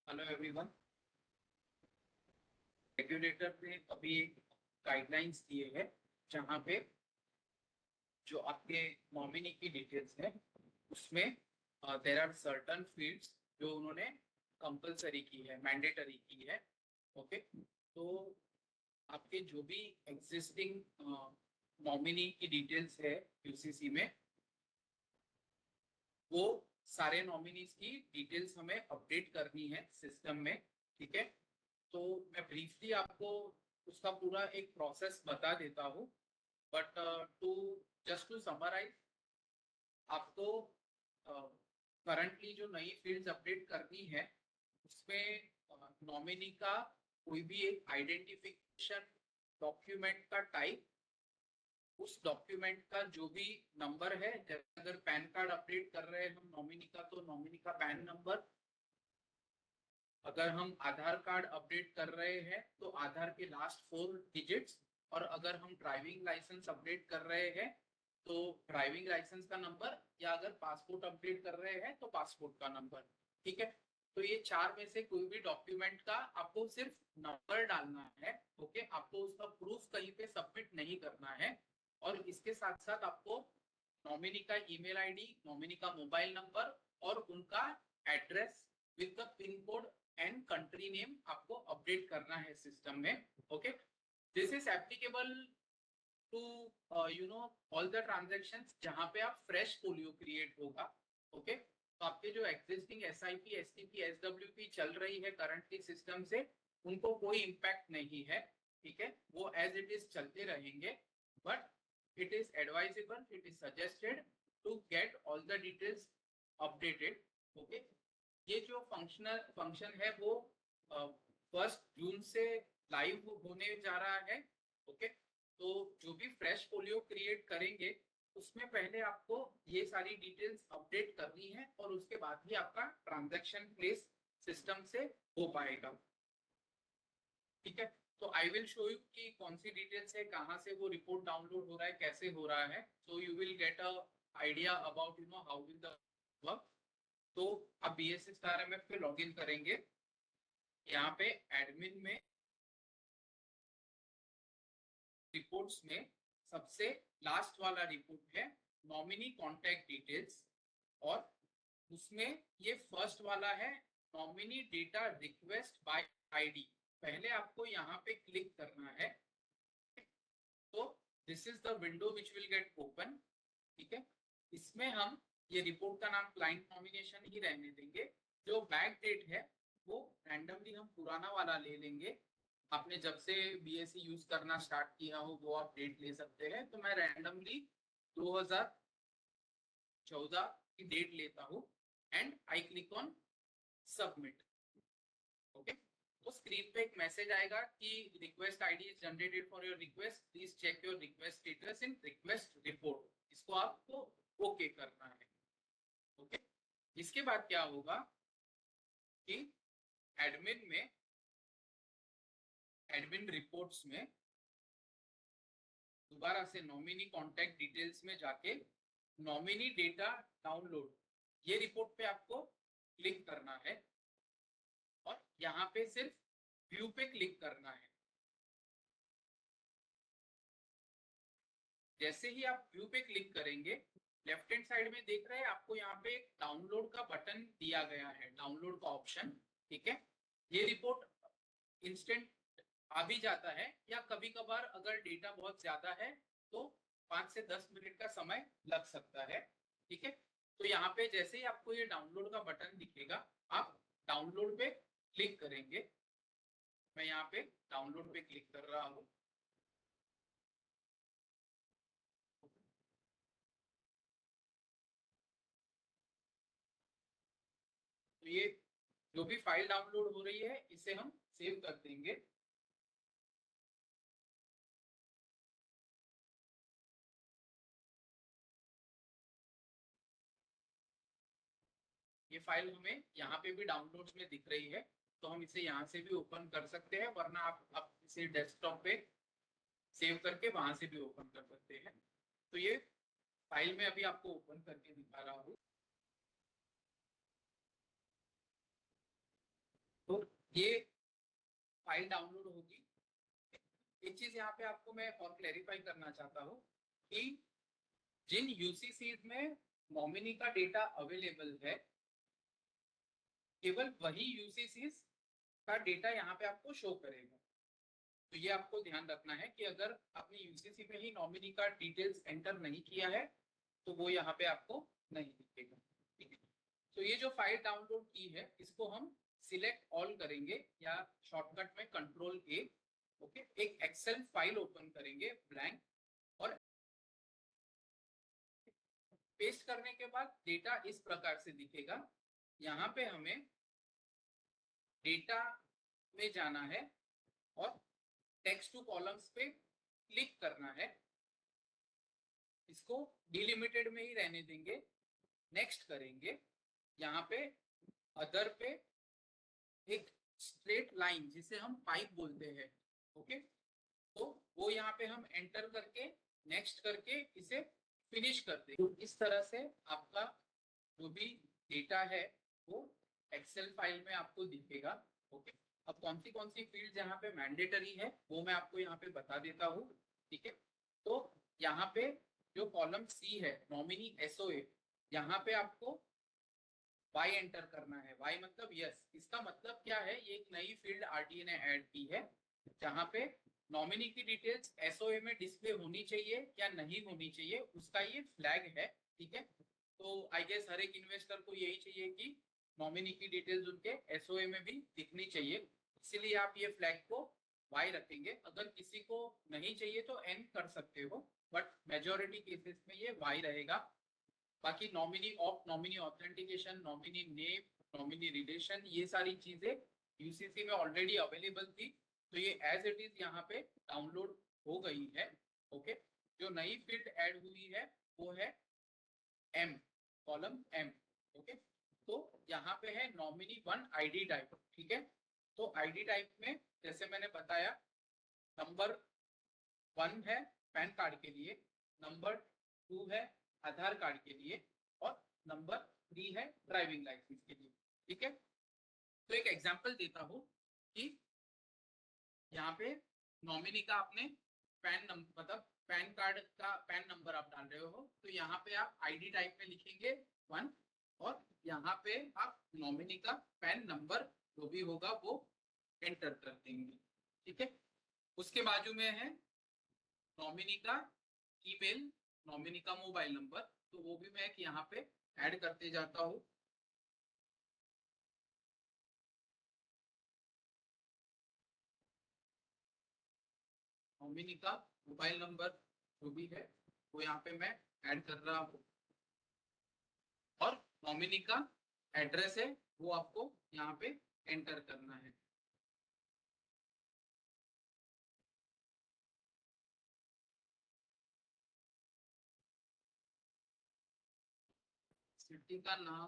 Hello everyone. Regulator ने अभी एक गाइडलाइंस दिए हैं जहां पे जो आपके नॉमिनी की डिटेल्स है उसमें देर आर सर्टन फील्ड्स जो उन्होंने कंपलसरी की है, मैंडेटरी की है। ओके, तो आपके जो भी एग्जिस्टिंग नॉमिनी की डिटेल्स है यूसीसी में, वो सारे नॉमिनीज की डिटेल्स हमें अपडेट करनी है सिस्टम में। ठीक है, तो मैं ब्रीफली आपको उसका पूरा एक प्रोसेस बता देता हूँ। But to just to summarise, आपको करंटली जो नई फील्ड्स अपडेट करनी है उसमें नॉमिनी का कोई भी एक आइडेंटिफिकेशन डॉक्यूमेंट का टाइप, उस डॉक्यूमेंट का जो भी नंबर है, जैसे अगर पैन कार्ड अपडेट कर रहे हैं हम नॉमिनी का तो नॉमिनी का पैन नंबर, अगर हम आधार कार्ड अपडेट कर रहे हैं तो आधार के लास्ट 4 डिजिट्स, और अगर हम ड्राइविंग लाइसेंस अपडेट कर रहे हैं तो ड्राइविंग लाइसेंस का नंबर, या अगर पासपोर्ट अपडेट कर रहे हैं तो पासपोर्ट का नंबर। ठीक है, तो ये चार में से कोई भी डॉक्यूमेंट का आपको सिर्फ नंबर डालना है। ओके, आपको उसका प्रूफ कहीं पे सबमिट नहीं करना है। और इसके साथ साथ आपको नॉमिनी का ईमेल आईडी, नॉमिनी का मोबाइल नंबर और उनका address with the pin code and country name आपको अपडेट करना है सिस्टम में। Okay, this is applicable to all the transactions जहां पे आप फ्रेश फोलियो क्रिएट होगा। ओके, तो आपके जो एग्जिस्टिंग SIP, STP, SWP चल रही है करंटली सिस्टम से, उनको कोई इम्पैक्ट नहीं है। ठीक है, वो एज इट इज चलते रहेंगे। But it is advisable, it is suggested to get all the details updated. Okay, ये जो फंक्शन है वो 1 जून से लाइव होने जा रहा है। ओके, तो जो भी फ्रेश फोलियो क्रिएट करेंगे उसमें पहले आपको ये सारी डिटेल्स अपडेट करनी है और उसके बाद ही आपका ट्रांजैक्शन प्लेस सिस्टम से हो पाएगा। ठीक है, तो आई विल शो यू कि कौन सी डिटेल्स है, कहाँ से वो रिपोर्ट डाउनलोड हो रहा है, कैसे हो रहा है। So you will get a idea about how will the work. तो आप BSc स्टार MF पे लॉग इन करेंगे। यहाँ पे एडमिन में रिपोर्ट्स में सबसे लास्ट वाला रिपोर्ट है नॉमिनी कॉन्टैक्ट डिटेल्स, और उसमें ये फर्स्ट वाला है nominee data request bye ID। पहले आपको यहाँ पे क्लिक करना है। तो this is the window which will get open. ठीक है, इसमें हम ये रिपोर्ट का नाम क्लाइंट नॉमिनेशन ही रहने देंगे। जो बैक डेट है वो रैंडमली हम पुराना वाला ले लेंगे। आपने जब से BSc यूज करना स्टार्ट किया हो वो आप डेट ले सकते हैं। तो मैं रैंडमली 2014 की डेट लेता हूँ and I click on submit. Okay, तो स्क्रीन पे एक मैसेज आएगा कि request ID is generated for your request, please check your request status in request report. इसको आपको ओके करना है। ओके, इसके बाद क्या होगा कि एडमिन में, एडमिन रिपोर्ट्स में दोबारा से नॉमिनी कॉन्टैक्ट डिटेल्स में जाके नॉमिनी डेटा डाउनलोड, ये रिपोर्ट पे आपको क्लिक करना है और यहाँ पे सिर्फ व्यू पे क्लिक करना है। जैसे ही आप व्यू पे क्लिक करेंगे, लेफ्ट हैंड साइड में देख रहे हैं आपको यहाँ पे एक डाउनलोड का बटन दिया गया है, डाउनलोड का ऑप्शन। ठीक है, ये रिपोर्ट इंस्टेंट आ भी जाता है, या कभी कभार अगर डेटा बहुत ज्यादा है तो 5 से 10 मिनट का समय लग सकता है। ठीक है, तो यहाँ पे जैसे ही आपको ये डाउनलोड का बटन दिखेगा, आप डाउनलोड पे क्लिक करेंगे। मैं यहाँ पे डाउनलोड पे क्लिक कर रहा हूँ। तो ये जो भी फाइल डाउनलोड हो रही है इसे हम सेव कर देंगे। ये फाइल हमें यहाँ पे भी डाउनलोड्स में दिख रही है, तो हम इसे यहाँ से भी ओपन कर सकते हैं, वरना आप इसे डेस्कटॉप पे सेव करके वहां से भी ओपन कर सकते हैं। तो ये फाइल में अभी आपको ओपन करके दिखा रहा हूँ। ये फाइल डाउनलोड होगी। एक चीज यहाँ पे आपको मैं और क्लेरिफाई करना चाहता हूँ कि जिन यूसीसीज में नॉमिनी का डेटा अवेलेबल है, केवल वही यूसीसीज का डेटा यहाँ पे आपको शो करेगा। तो ये आपको ध्यान रखना है कि अगर आपने यूसीसी में ही नॉमिनी का डिटेल्स एंटर नहीं किया है तो वो यहाँ पे आपको नहीं दिखेगा। ठीक है, तो ये जो फाइल डाउनलोड की है इसको हम सिलेक्ट ऑल करेंगे या शॉर्टकट में कंट्रोल ए। ओके, एक एक्सेल फाइल ओपन करेंगे ब्लैंक, और पेस्ट करने के बाद डेटा इस प्रकार से दिखेगा। यहाँ पे हमें डेटा में जाना है और टेक्स्ट टू कॉलम्स पे क्लिक करना है। इसको डिलिमिटेड में ही रहने देंगे, नेक्स्ट करेंगे। यहाँ पे अदर पे एक स्ट्रेट लाइन जिसे हम पाइप बोलते हैं, ओके, तो वो यहाँ पे हम एंटर करके नेक्स्ट करके इसे फिनिश कर देंगे। तो इस तरह से आपका जो भी डेटा है वो एक्सेल फाइल में आपको दिखेगा। ओके, अब कौन सी फील्ड यहाँ पे मैंडेटरी है वो मैं आपको यहाँ पे बता देता हूँ। ठीक है, तो यहाँ पे जो कॉलम सी है नॉमिनी एसओए, यहाँ पे आपको वाई एंटर करना है। वाई मतलब यस। इसका मतलब क्या है, ये एक नई फील्ड आरटीए ने ऐड की है जहाँ पे नॉमिनी की डिटेल्स एसओए में डिस्प्ले होनी चाहिए या नहीं होनी चाहिए उसका ये फ्लैग है। ठीक है, तो आई गेस हर एक इन्वेस्टर को यही चाहिए कि नॉमिनी की डिटेल्स उनके एसओए में भी दिखनी चाहिए, इसीलिए आप ये फ्लैग को वाई रखेंगे। अगर किसी को नहीं चाहिए तो एन कर सकते हो, बट मेजोरिटी केसेस में ये वाई रहेगा। बाकी nominee of, nominee authentication, nominee name, nominee relation, ये सारी चीजें यूसीसी में ऑलरेडी अवेलेबल थी, तो ये एज इट इज यहाँ पे डाउनलोड हो गई है। ओके, जो नई फील्ड ऐड हुई है वो है एम, कॉलम एम। ओके, तो यहाँ पे है नॉमिनी वन आईडी टाइप। ठीक है, तो आईडी टाइप में जैसे मैंने बताया, नंबर 1 है पैन कार्ड के लिए, नंबर 2 है आधार कार्ड के लिए, और नंबर 3 है ड्राइविंग लाइसेंस के लिए। ठीक है, तो एक एग्जांपल देता हूँ कि यहाँ पे नॉमिनी का आपने पैन नंबर मतलब पैन कार्ड का पैन नंबर आप डाल रहे हो, तो यहाँ पे आप आईडी टाइप में लिखेंगे 1, और यहाँ पे आप नॉमिनी का पैन नंबर जो भी होगा वो एंटर कर देंगे। ठीक है, उसके बाजू में है नॉमिनी का ईमेल, नॉमिनी का मोबाइल नंबर, तो वो भी मैं यहाँ पे ऐड करते जाता हूँ। नॉमिनी का मोबाइल नंबर जो भी है वो यहाँ पे मैं ऐड कर रहा हूँ, और नॉमिनी का एड्रेस है वो आपको यहाँ पे एंटर करना है। सिटी का नाम,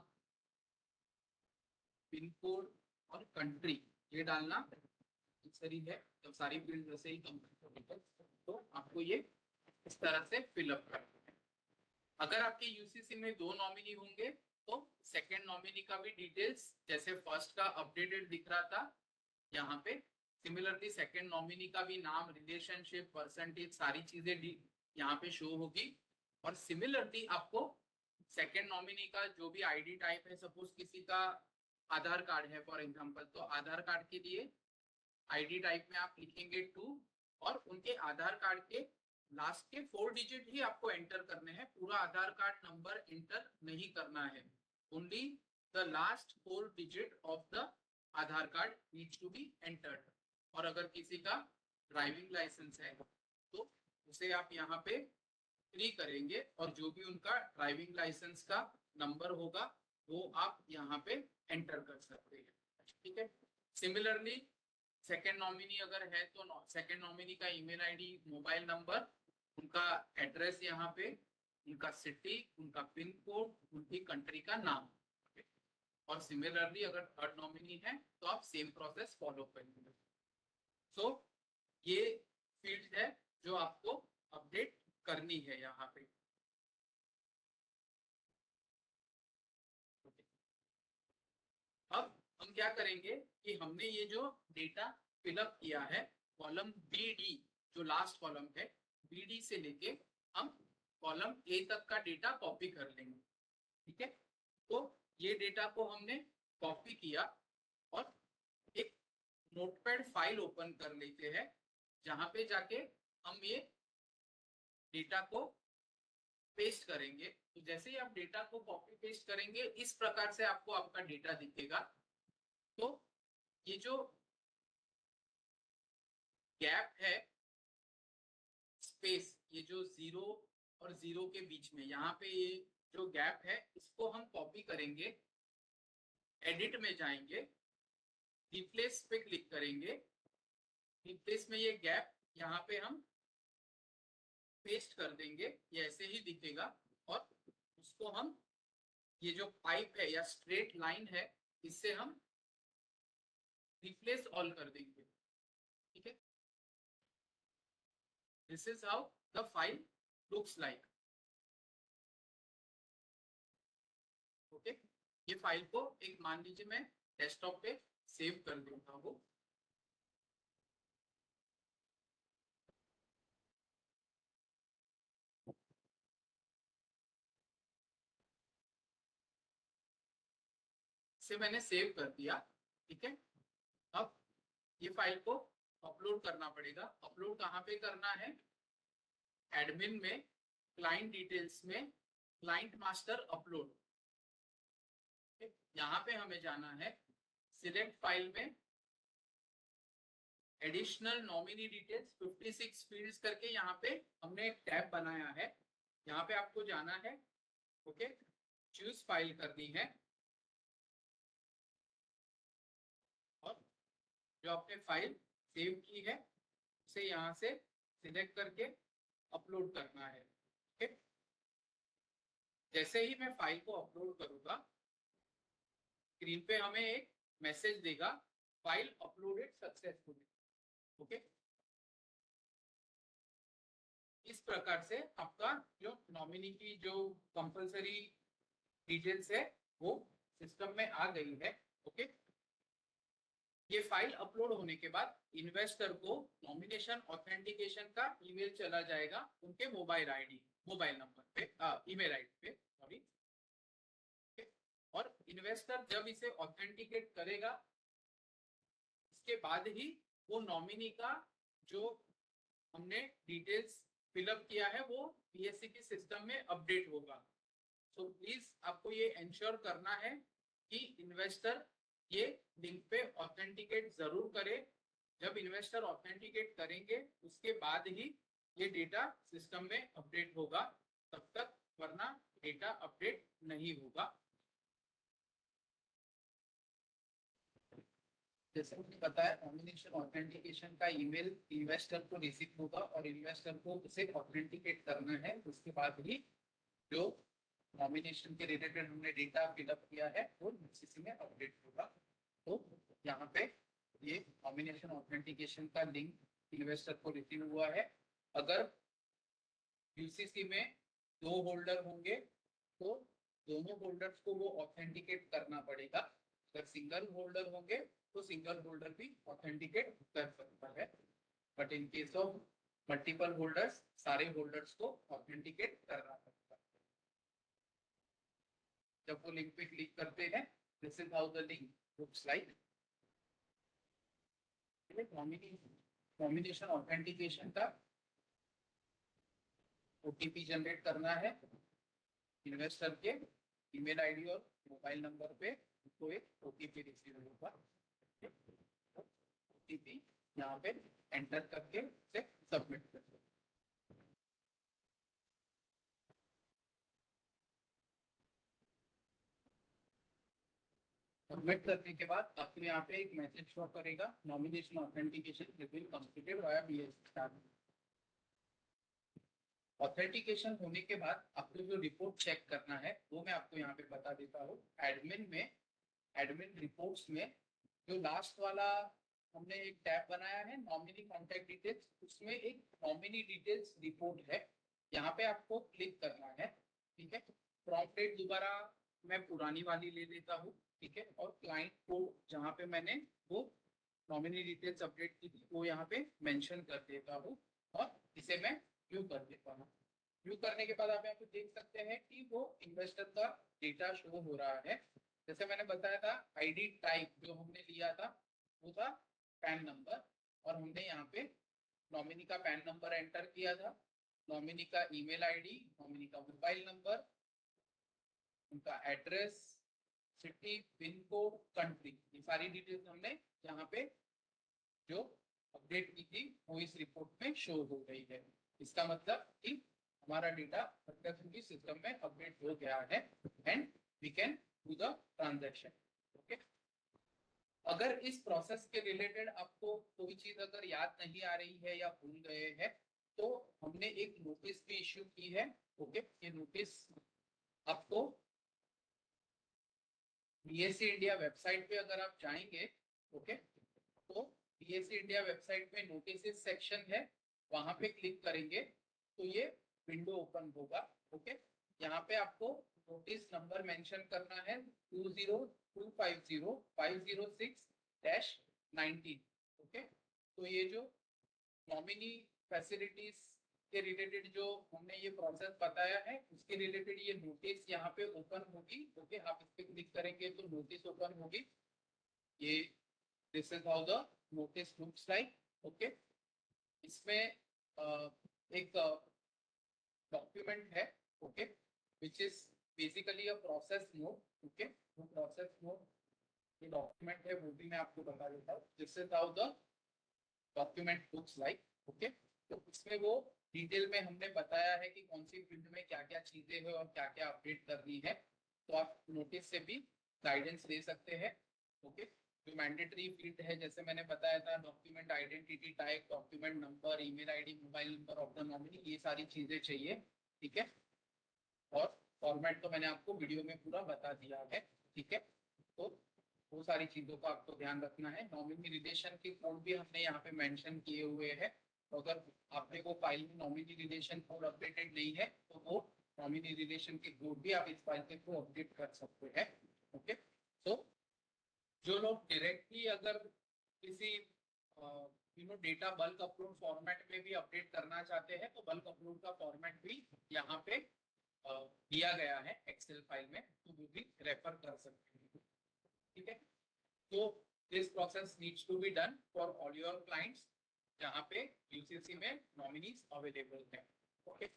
पिन कोड और कंट्री ये डालना सही है। जब सारी फील्ड वैसे ही कंप्लीट है तो आपको ये इस तरह से फिलअप करना है। अगर आपके यूसीसी में 2 नॉमिनी होंगे तो सेकंड नॉमिनी का भी डिटेल्स जैसे फर्स्ट का अपडेटेड दिख रहा था यहाँ पे, सिमिलरली सेकंड नॉमिनी का भी नाम, रिलेशनशिप, परसेंटेज, सारी चीजें यहाँ पे शो होगी। और सिमिलरली आपको सेकंड नॉमिनी का जो भी आईडी टाइप है, सपोज किसी का आधार कार्ड है फॉर एग्जांपल, तो आधार कार्ड के लिए आईडी टाइप में आप लिखेंगे 2, और उनके आधार कार्ड के लास्ट के 4 डिजिट ही आपको एंटर करने हैं, पूरा आधार कार्ड नंबर एंटर नहीं करना है। Only the last 4 digit of the Aadhaar card needs to be entered. और अगर किसी का ड्राइविंग लाइसेंस है तो उसे आप यहाँ पे 3 करेंगे, और जो भी उनका ड्राइविंग लाइसेंस का नंबर होगा वो आप यहाँ पे एंटर कर सकते हैं। ठीक है, सिमिलरली सेकेंड नॉमिनी अगर है तो सेकेंड नॉमिनी का ईमेल आईडी, मोबाइल नंबर, उनका एड्रेस यहाँ पे, उनका सिटी, उनका पिन कोड, उनकी कंट्री का नाम। और सिमिलरली अगर थर्ड नॉमिनी है तो आप सेम प्रोसेस फॉलो करेंगे। सो ये फील्ड है जो आपको अपडेट करनी है यहाँ पे। अब हम क्या करेंगे कि हमने ये जो डेटा फिलअप किया है कॉलम बी डी, जो लास्ट कॉलम है बी डी से लेके हम कॉलम ए तक का डेटा कॉपी कर लेंगे। ठीक है, तो ये डेटा को हमने कॉपी किया और एक नोटपैड फाइल ओपन कर लेते हैं जहां पे जाके हम ये डेटा को पेस्ट करेंगे। तो जैसे ही आप डेटा को कॉपी पेस्ट करेंगे इस प्रकार से आपको आपका डेटा दिखेगा। तो ये जो गैप है, स्पेस, ये जो 0 और 0 के बीच में यहाँ पे ये जो गैप है इसको हम कॉपी करेंगे, एडिट में जाएंगे, रिप्लेस पे क्लिक करेंगे, रिप्लेस में ये गैप यहाँ पे हम पेस्ट कर देंगे, ये ऐसे ही दिखेगा। और उसको हम ये जो पाइप है या स्ट्रेट लाइन है इससे हम रिप्लेस ऑल कर देंगे। ठीक है, this is how the file looks like. Okay, ये फाइल को एक मान लीजिए मैं डेस्कटॉप पे सेव कर देता हूँ। इसे मैंने सेव कर दिया। ठीक है, अब ये फाइल को अपलोड करना पड़ेगा। अपलोड कहाँ पे करना है? एडमिन में, क्लाइंट डिटेल्स में, क्लाइंट मास्टर अपलोड, यहाँ पे हमें जाना है। सिलेक्ट फाइल में एडिशनल नॉमिनी डिटेल्स 56 फील्ड्स करके यहाँ पे हमने एक टैब बनाया है, यहाँ पे आपको जाना है। ओके, चूज फाइल करनी है और जो आपने फाइल सेव की है उसे यहाँ से सिलेक्ट करके अपलोड करना है। ओके, जैसे ही मैं फाइल को अपलोड करूंगा स्क्रीन पे हमें एक मैसेज देगा, फाइल अपलोडेड सक्सेसफुली। ओके, इस प्रकार से आपका जो नॉमिनी की जो कंपलसरी डिटेल्स है वो सिस्टम में आ गई है। ओके, ये फाइल अपलोड होने के बाद इन्वेस्टर को नॉमिनेशन ऑथेंटिकेशन का ईमेल चला जाएगा उनके मोबाइल नंबर पे, ईमेल आईडी पे, सॉरी। और इन्वेस्टर जब इसे ऑथेंटिकेट करेगा इसके बाद ही वो नॉमिनी का जो हमने डिटेल्स फिलअप किया है वो बीएससी के सिस्टम में अपडेट होगा। तो प्लीज आपको ये इंश्योर करना है कि इन्वेस्टर ये लिंक पे ऑथेंटिकेट जरूर करे। जब इन्वेस्टर ऑथेंटिकेट करेंगे उसके बाद ही ये डेटा सिस्टम में अपडेट होगा, तब तक वरना डेटा अपडेट नहीं होगा। जैसे मुझे पता है नॉमिनेशन ऑथेंटिकेशन का ईमेल इन्वेस्टर को रिसीव होगा और इन्वेस्टर को उसे ऑथेंटिकेट करना है, उसके बाद ही जो नॉमिनेशन के रिलेटेड हमने डेटा फिलअप किया है वो यूसीसी में अपडेट होगा। तो यहाँ पे ये नॉमिनेशन ऑथेंटिकेशन का लिंक इन्वेस्टर को रिसीव हुआ है। अगर यूसीसी में 2 होल्डर होंगे तो दोनों होल्डर्स को वो ऑथेंटिकेट करना पड़ेगा। अगर सिंगल होल्डर होंगे तो सिंगल होल्डर भी ऑथेंटिकेट कर सकता है, but in case of multiple holders सारे होल्डर्स को ऑथेंटिकेट करना पड़ता है। जब वो लिंक पे क्लिक करते हैं, this is how the link looks like. Nomination authentication का ओटीपी जनरेट करना है। इन्वेस्टर के ईमेल आईडी और मोबाइल नंबर पे तो एक ओटीपी रिसीव होगा। ओटीपी यहाँ पे एंटर करके से सबमिट कर दो। सबमिट करने के बाद आपको यहाँ पे एक मैसेज शो करेगा, nomination authentication has been completed via BSC. Authentication होने के बाद आपको जो रिपोर्ट चेक करना है वो मैं आपको यहाँ पे बता देता हूँ। एडमिन में, एडमिन रिपोर्ट्स में जो लास्ट वाला हमने एक टैब बनाया है नॉमिनी कॉन्टैक्ट डिटेल्स, उसमें एक नॉमिनी डिटेल्स रिपोर्ट है, यहाँ पे आपको क्लिक करना है। ठीक है, प्रॉम्प्ट डेट दोबारा मैं पुरानी वाली ले लेता हूँ, ठीक है, और क्लाइंट को जहाँ पे मैंने वो नॉमिनी डिटेल्स अपडेट की थी वो यहाँ पे मेंशन कर देता हूँ और इसे मैं व्यू कर देता हूँ। व्यू करने के बाद आप यहाँ पे देख सकते हैं कि वो इन्वेस्टर का डेटा शो हो रहा है। जैसे मैंने बताया था, आईडी टाइप जो हमने लिया था वो था पैन नंबर, और हमने यहाँ पे नॉमिनी का पैन नंबर एंटर किया था, नॉमिनी का ईमेल आईडी, नॉमिनी का मोबाइल नंबर, उनका address, city, pin code, country, ये सारी डिटेल्स हमने यहाँ पे जो अपडेट की थी वो इस रिपोर्ट में शो हो गई है। इसका मतलब कि हमारा डेटा सक्सेसफुली सिस्टम में अपडेट हो गया है and we can do the transaction. Okay, अगर इस प्रोसेस के रिलेटेड आपको कोई चीज अगर याद नहीं आ रही है या भूल गए हैं तो हमने एक नोटिस भी इश्यू की है। ओके, ये नोटिस आपको बीएससी इंडिया वेबसाइट पे अगर आप जाएंगे, ओके, तो बीएससी इंडिया वेबसाइट में नोटिस सेक्शन है, वहां पे क्लिक करेंगे तो ये विंडो ओपन होगा। ओके, यहाँ पे आपको नोटिस नंबर मेंशन करना है 20250-506-19। ओके, तो ये जो नॉमिनी फैसिलिटीज के रिलेटेड जो हमने ये प्रोसेस बताया है उसके रिलेटेड ये नोटिस यहाँ पे ओपन होगी। ओके, आप इस पे क्लिक करेंगे तो नोटिस ओपन होगी। ये this is how the notice looks like. Okay, इसमें एक डॉक्यूमेंट है, okay, which is basically a process note. Okay, वो प्रोसेस नोट ये डॉक्यूमेंट है वो भी मैं आपको बता देता हूँ। This is how the document looks like. Okay, तो इसमें वो डिटेल में हमने बताया है कि कौन सी फील्ड में क्या क्या चीजें हैं और क्या क्या अपडेट करनी है, तो आप नोटिस से भी गाइडेंस ले सकते हैं। ओके, जो मैंडेटरी फील्ड है जैसे मैंने बताया था, document identity type, document number, email ID, mobile number of the nominee, ये सारी चीजें चाहिए, ठीक है, और फॉर्मेट तो मैंने आपको वीडियो में पूरा बता दिया है, ठीक है। तो वो सारी चीजों का आपको ध्यान रखना है। नॉमिनी रिलेशन के कोड भी हमने यहाँ पे मेंशन किए हुए हैं, तो अगर आपने वो फाइल में नॉमिनी रिलेशन कोड अपडेटेड नहीं है तो वो नॉमिनी रिलेशन के कोड भी आप इस फाइल के थ्रू अपडेट कर सकते हैं। ओके, तो जो लोग डायरेक्टली अगर किसी डेटा बल्क अपलोड फॉर्मेट में भी अपडेट करना चाहते हैं तो बल्क अपलोड का फॉर्मेट भी यहाँ पे दिया गया है एक्सेल फाइल में, तो वो भी रेफर कर सकते हैं, ठीक है। तो this process needs to be done for all your clients जहाँ पे यूसीसी में नॉमिनीज अवेलेबल है। Okay,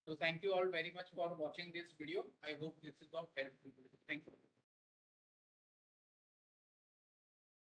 so thank you all very much for watching this video. I hope this is of help. Thank you.